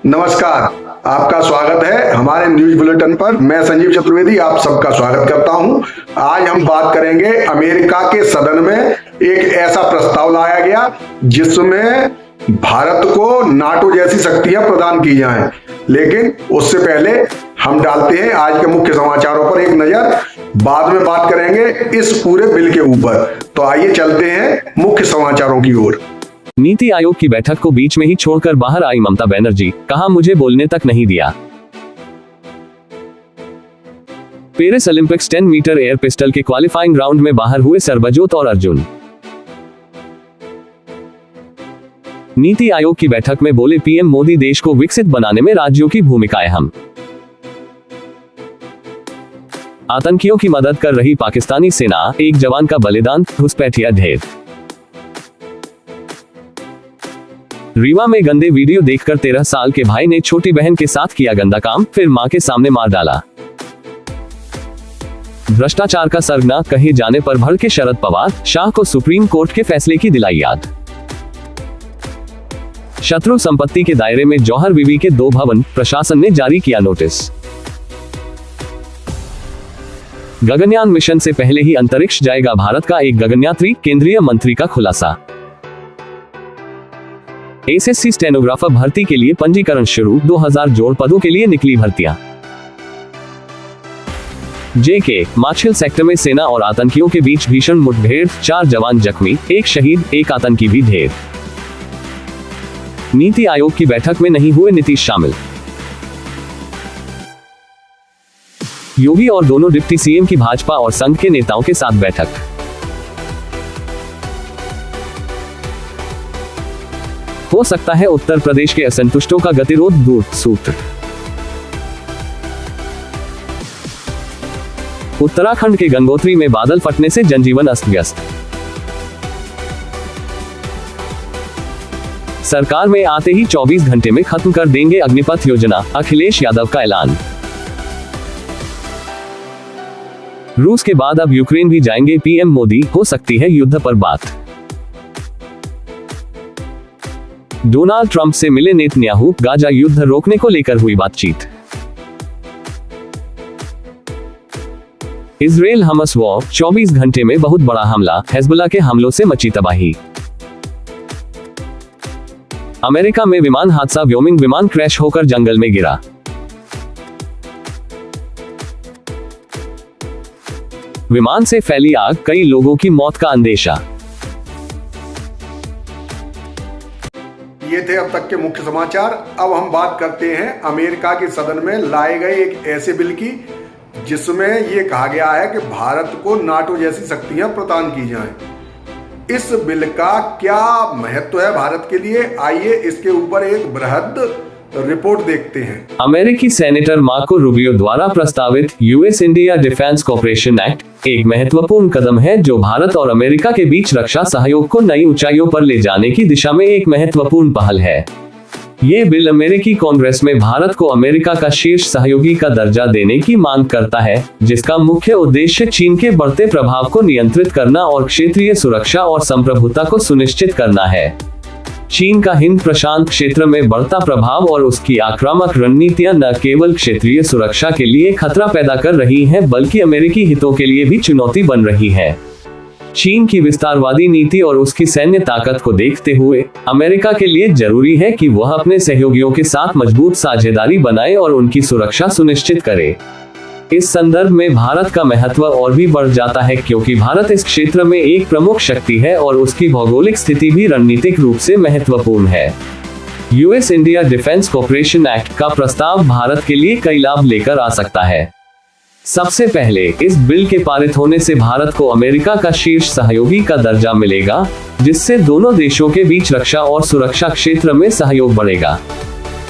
नमस्कार, आपका स्वागत है हमारे न्यूज बुलेटिन पर। मैं संजीव चतुर्वेदी आप सबका स्वागत करता हूं। आज हम बात करेंगे अमेरिका के सदन में एक ऐसा प्रस्ताव लाया गया जिसमें भारत को नाटो जैसी शक्तियां प्रदान की जाएं। लेकिन उससे पहले हम डालते हैं आज के मुख्य समाचारों पर एक नजर, बाद में बात करेंगे इस पूरे बिल के ऊपर। तो आइए चलते हैं मुख्य समाचारों की ओर। नीति आयोग की बैठक को बीच में ही छोड़कर बाहर आई ममता बनर्जी, कहा मुझे बोलने तक नहीं दिया। Paris Olympics 10 metre air pistol के क्वालिफाइंग राउंड में बाहर हुए सरबजोत और अर्जुन। नीति आयोग की बैठक में बोले पीएम मोदी, देश को विकसित बनाने में राज्यों की भूमिका अहम। आतंकियों की मदद कर रही पाकिस्तानी सेना, एक जवान का बलिदान, घुसपैठिया ढेर। रीवा में गंदे वीडियो देखकर 13 साल के भाई ने छोटी बहन के साथ किया गंदा काम, फिर मां के सामने मार डाला। भ्रष्टाचार का सरगना कहे जाने पर भड़के शरद पवार, शाह को सुप्रीम कोर्ट के फैसले की दिलाई याद। शत्रु संपत्ति के दायरे में जौहर बीवी के 2 भवन, प्रशासन ने जारी किया नोटिस। गगनयान मिशन से पहले ही अंतरिक्ष जाएगा भारत का एक गगनयात्री, केंद्रीय मंत्री का खुलासा। एसएससी स्टेनोग्राफर भर्ती के लिए पंजीकरण शुरू, 2000 जोड़ पदों के लिए निकली भर्तियां। जेके माछिल सेक्टर में सेना और आतंकियों के बीच भीषण मुठभेड़, 4 जवान जख्मी, 1 शहीद, 1 आतंकी भी ढेर। नीति आयोग की बैठक में नहीं हुए नीतीश शामिल। योगी और दोनों डिप्टी सीएम की भाजपा और संघ के नेताओं के साथ बैठक। हो सकता है उत्तर प्रदेश के असंतुष्टों का गतिरोध दूर, सूत्र। उत्तराखंड के गंगोत्री में बादल फटने से जनजीवन अस्त व्यस्त। सरकार में आते ही 24 घंटे में खत्म कर देंगे अग्निपथ योजना, अखिलेश यादव का ऐलान। रूस के बाद अब यूक्रेन भी जाएंगे पीएम मोदी, हो सकती है युद्ध पर बात। डोनाल्ड ट्रंप से मिले नेतन्याहू, गाजा युद्ध रोकने को लेकर हुई बातचीत। इजराइल हमस वॉर, 24 घंटे में बहुत बड़ा हमला, हिजबुल्लाह के हमलों से मची तबाही। अमेरिका में विमान हादसा, व्योमिंग विमान क्रैश होकर जंगल में गिरा। विमान से फैली आग, कई लोगों की मौत का अंदेशा। ये थे अब तक के मुख्य समाचार। अब हम बात करते हैं अमेरिका के सदन में लाए गए एक ऐसे बिल की जिसमें ये कहा गया है कि भारत को नाटो जैसी शक्तियां प्रदान की जाएं। इस बिल का क्या महत्व है भारत के लिए, आइए इसके ऊपर एक बृहद रिपोर्ट देखते हैं। अमेरिकी सेनेटर मार्को रूबियो द्वारा प्रस्तावित US India defence corporation act एक महत्वपूर्ण कदम है जो भारत और अमेरिका के बीच रक्षा सहयोग को नई ऊंचाइयों पर ले जाने की दिशा में एक महत्वपूर्ण पहल है। ये बिल अमेरिकी कांग्रेस में भारत को अमेरिका का शीर्ष सहयोगी का दर्जा देने की मांग करता है, जिसका मुख्य उद्देश्य चीन के बढ़ते प्रभाव को नियंत्रित करना और क्षेत्रीय सुरक्षा और संप्रभुता को सुनिश्चित करना है। चीन का हिंद प्रशांत क्षेत्र में बढ़ता प्रभाव और उसकी आक्रामक रणनीतियां न केवल क्षेत्रीय सुरक्षा के लिए खतरा पैदा कर रही हैं, बल्कि अमेरिकी हितों के लिए भी चुनौती बन रही है। चीन की विस्तारवादी नीति और उसकी सैन्य ताकत को देखते हुए अमेरिका के लिए जरूरी है कि वह अपने सहयोगियों के साथ मजबूत साझेदारी बनाए और उनकी सुरक्षा सुनिश्चित करे। इस संदर्भ में भारत का महत्व और भी बढ़ जाता है क्योंकि भारत इस क्षेत्र में एक प्रमुख शक्ति है और उसकी भौगोलिक स्थिति भी रणनीतिक रूप से महत्वपूर्ण है। US India defence corporation act का प्रस्ताव भारत के लिए कई लाभ लेकर आ सकता है। सबसे पहले, इस बिल के पारित होने से भारत को अमेरिका का शीर्ष सहयोगी का दर्जा मिलेगा, जिससे दोनों देशों के बीच रक्षा और सुरक्षा क्षेत्र में सहयोग बढ़ेगा।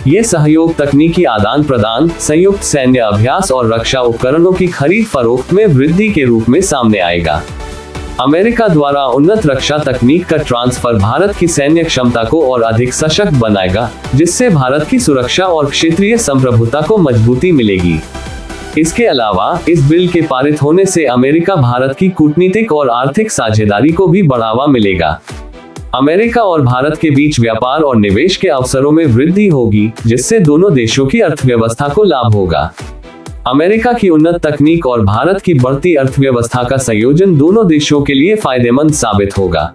ये सहयोग तकनीकी आदान प्रदान, संयुक्त सैन्य अभ्यास और रक्षा उपकरणों की खरीद फरोख्त में वृद्धि के रूप में सामने आएगा। अमेरिका द्वारा उन्नत रक्षा तकनीक का ट्रांसफर भारत की सैन्य क्षमता को और अधिक सशक्त बनाएगा, जिससे भारत की सुरक्षा और क्षेत्रीय संप्रभुता को मजबूती मिलेगी। इसके अलावा इस बिल के पारित होने से अमेरिका भारत की कूटनीतिक और आर्थिक साझेदारी को भी बढ़ावा मिलेगा। अमेरिका और भारत के बीच व्यापार और निवेश के अवसरों में वृद्धि होगी, जिससे दोनों देशों की अर्थव्यवस्था को लाभ होगा। अमेरिका की उन्नत तकनीक और भारत की बढ़ती अर्थव्यवस्था का संयोजन दोनों देशों के लिए फायदेमंद साबित होगा।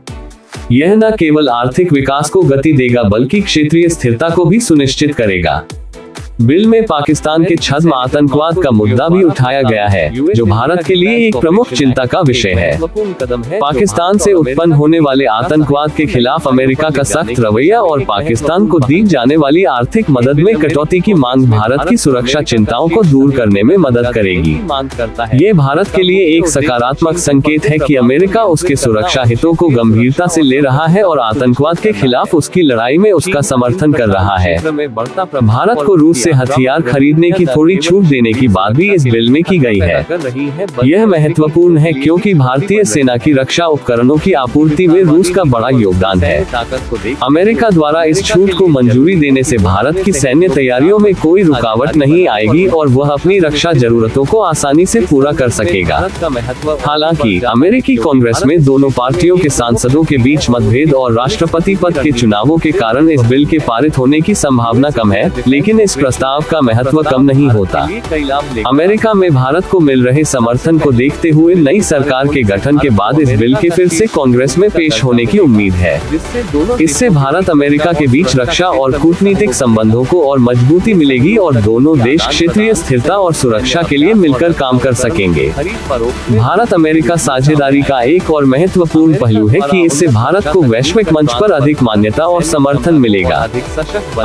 यह न केवल आर्थिक विकास को गति देगा बल्कि क्षेत्रीय स्थिरता को भी सुनिश्चित करेगा। बिल में पाकिस्तान के छद्म आतंकवाद का मुद्दा भी उठाया गया है, जो भारत के लिए एक प्रमुख चिंता का विषय है। पाकिस्तान से उत्पन्न होने वाले आतंकवाद के खिलाफ अमेरिका का सख्त रवैया और पाकिस्तान को दी जाने वाली आर्थिक मदद में कटौती की मांग भारत की सुरक्षा चिंताओं को दूर करने में मदद करेगी। ये भारत के लिए एक सकारात्मक संकेत है कि अमेरिका उसके सुरक्षा हितों को गंभीरता से ले रहा है और आतंकवाद के खिलाफ उसकी लड़ाई में उसका समर्थन कर रहा है। भारत को रूस हथियार खरीदने की थोड़ी छूट देने की बात भी इस बिल में की गई है। यह महत्वपूर्ण है क्योंकि भारतीय सेना की रक्षा उपकरणों की आपूर्ति में रूस का बड़ा योगदान है। अमेरिका द्वारा इस छूट को मंजूरी देने से भारत की सैन्य तैयारियों में कोई रुकावट नहीं आएगी और वह अपनी रक्षा जरूरतों को आसानी से पूरा कर सकेगा। हालांकि अमेरिकी कांग्रेस में दोनों पार्टियों के सांसदों के बीच मतभेद और राष्ट्रपति पद के चुनावों के कारण इस बिल के पारित होने की संभावना कम है, लेकिन इस प्रस्ताव का महत्व कम नहीं होता। अमेरिका में भारत को मिल रहे समर्थन को देखते हुए नई सरकार के गठन के बाद इस बिल के फिर से कांग्रेस में पेश होने की उम्मीद है। इससे भारत अमेरिका के बीच रक्षा और कूटनीतिक संबंधों को और मजबूती मिलेगी और दोनों देश क्षेत्रीय स्थिरता और सुरक्षा के लिए मिलकर काम कर सकेंगे। भारत अमेरिका साझेदारी का एक और महत्वपूर्ण पहलू है कि इससे भारत को वैश्विक मंच पर अधिक मान्यता और समर्थन मिलेगा।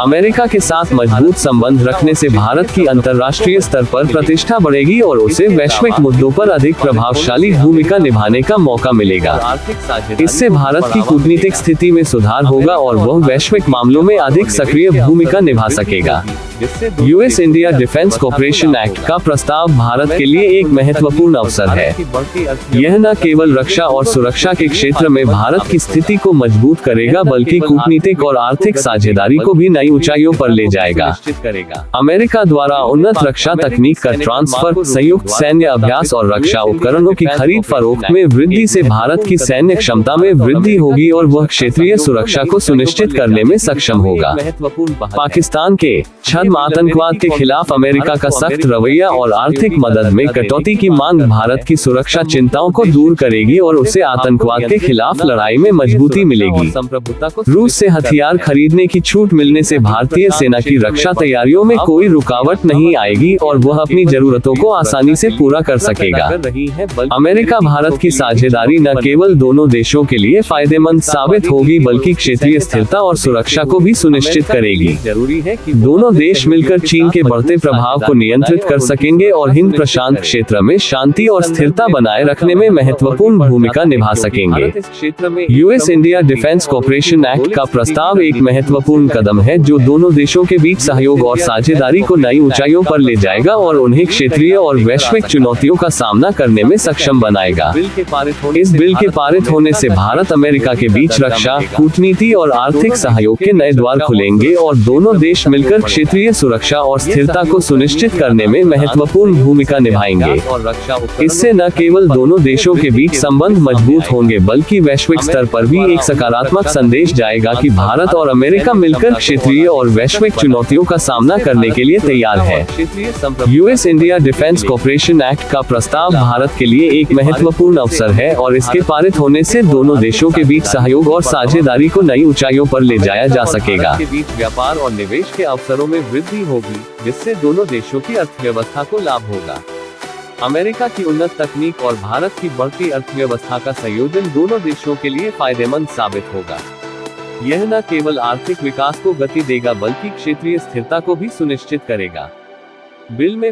अमेरिका के साथ मजबूत संबंध रखने से भारत की अंतर्राष्ट्रीय स्तर पर प्रतिष्ठा बढ़ेगी और उसे वैश्विक मुद्दों पर अधिक प्रभावशाली भूमिका निभाने का मौका मिलेगा। इससे भारत की कूटनीतिक स्थिति में सुधार होगा और वह वैश्विक मामलों में अधिक सक्रिय भूमिका निभा सकेगा। US India defence corporation act का प्रस्ताव भारत के लिए एक महत्वपूर्ण अवसर है। यह न केवल रक्षा और सुरक्षा के क्षेत्र में भारत की स्थिति को मजबूत करेगा बल्कि कूटनीतिक और आर्थिक साझेदारी को भी नई ऊंचाइयों पर ले जाएगा। अमेरिका द्वारा उन्नत रक्षा तकनीक का ट्रांसफर, संयुक्त सैन्य अभ्यास और रक्षा उपकरणों की खरीद फरोख्त में वृद्धि से भारत की सैन्य क्षमता में वृद्धि होगी और वह क्षेत्रीय सुरक्षा को सुनिश्चित करने में सक्षम होगा। पाकिस्तान के छद्म आतंकवाद के खिलाफ अमेरिका का सख्त रवैया और आर्थिक मदद में कटौती की मांग भारत की सुरक्षा चिंताओं को दूर करेगी और उसे आतंकवाद के खिलाफ लड़ाई में मजबूती मिलेगी। रूस से हथियार खरीदने की छूट मिलने से भारतीय सेना की रक्षा तैयारियों में कोई रुकावट नहीं आएगी और वह अपनी जरूरतों को आसानी से पूरा कर सकेगा। अमेरिका भारत की साझेदारी न केवल दोनों देशों के लिए फायदेमंद साबित होगी बल्कि क्षेत्रीय स्थिरता और सुरक्षा को भी सुनिश्चित करेगी। जरूरी है कि दोनों देश मिलकर चीन के बढ़ते प्रभाव को नियंत्रित कर सकेंगे और हिंद प्रशांत क्षेत्र में शांति और स्थिरता बनाए रखने में महत्वपूर्ण भूमिका निभा सकेंगे। US India defence corporation act का प्रस्ताव एक महत्वपूर्ण कदम है जो दोनों देशों के बीच सहयोग और साझेदारी को नई ऊंचाइयों पर ले जाएगा और उन्हें क्षेत्रीय और वैश्विक चुनौतियों का सामना करने में सक्षम बनाएगा। इस बिल के पारित होने से भारत अमेरिका के बीच रक्षा, कूटनीति और आर्थिक सहयोग के नए द्वार खुलेंगे और दोनों देश मिलकर क्षेत्रीय सुरक्षा और स्थिरता को सुनिश्चित करने में महत्वपूर्ण भूमिका निभाएंगे। इससे न केवल दोनों देशों के बीच संबंध मजबूत होंगे बल्कि वैश्विक स्तर पर भी एक सकारात्मक संदेश जाएगा कि भारत और अमेरिका मिलकर क्षेत्रीय और वैश्विक चुनौतियों का सामना करने के लिए तैयार है। US India defence corporation act का प्रस्ताव भारत के लिए एक महत्वपूर्ण अवसर है और इसके पारित होने से दोनों देशों के बीच सहयोग और साझेदारी को नई ऊंचाइयों पर ले जाया जा सकेगा। व्यापार और निवेश के अवसरों में वृद्धि होगी, जिससे दोनों देशों की अर्थव्यवस्था को लाभ होगा। अमेरिका की उन्नत तकनीक और भारत की बढ़ती अर्थव्यवस्था का संयोजन दोनों देशों के लिए फायदेमंद साबित होगा। यह न केवल आर्थिक विकास को गति देगा बल्कि क्षेत्रीय स्थिरता को भी सुनिश्चित करेगा। बिल में